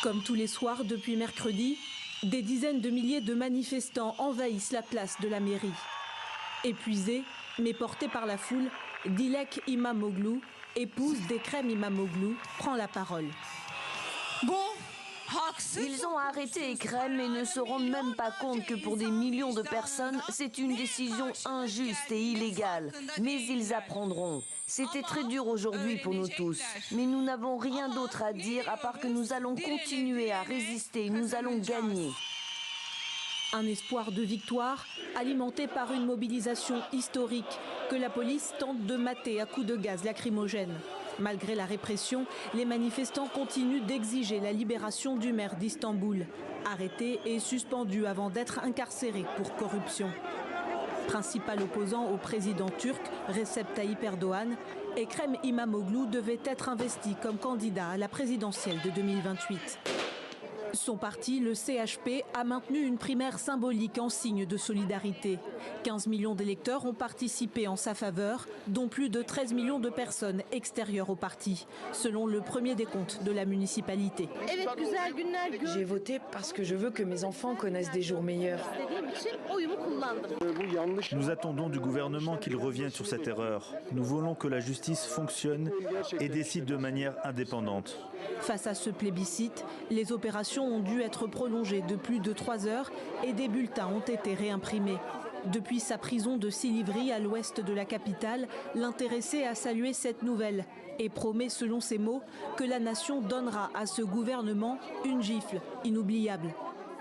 Comme tous les soirs depuis mercredi, des dizaines de milliers de manifestants envahissent la place de la mairie. Épuisé, mais porté par la foule, Dilek İmamoğlu, épouse d'Ekrem İmamoğlu, prend la parole. Ils ont arrêté Ekrem et ne se rendent même pas compte que pour des millions de personnes, c'est une décision injuste et illégale. Mais ils apprendront. C'était très dur aujourd'hui pour nous tous. Mais nous n'avons rien d'autre à dire à part que nous allons continuer à résister, nous allons gagner. Un espoir de victoire alimenté par une mobilisation historique que la police tente de mater à coups de gaz lacrymogène. Malgré la répression, les manifestants continuent d'exiger la libération du maire d'Istanbul, arrêté et suspendu avant d'être incarcéré pour corruption. Principal opposant au président turc Recep Tayyip Erdoğan, Ekrem İmamoğlu devait être investi comme candidat à la présidentielle de 2028. Son parti, le CHP, a maintenu une primaire symbolique en signe de solidarité. 15 millions d'électeurs ont participé en sa faveur, dont plus de 13 millions de personnes extérieures au parti, selon le premier décompte de la municipalité. J'ai voté parce que je veux que mes enfants connaissent des jours meilleurs. Nous attendons du gouvernement qu'il revienne sur cette erreur. Nous voulons que la justice fonctionne et décide de manière indépendante. Face à ce plébiscite, les opérations ont dû être prolongées de plus de 3 heures et des bulletins ont été réimprimés. Depuis sa prison de Silivri à l'ouest de la capitale, l'intéressé a salué cette nouvelle et promet, selon ses mots, que la nation donnera à ce gouvernement une gifle inoubliable.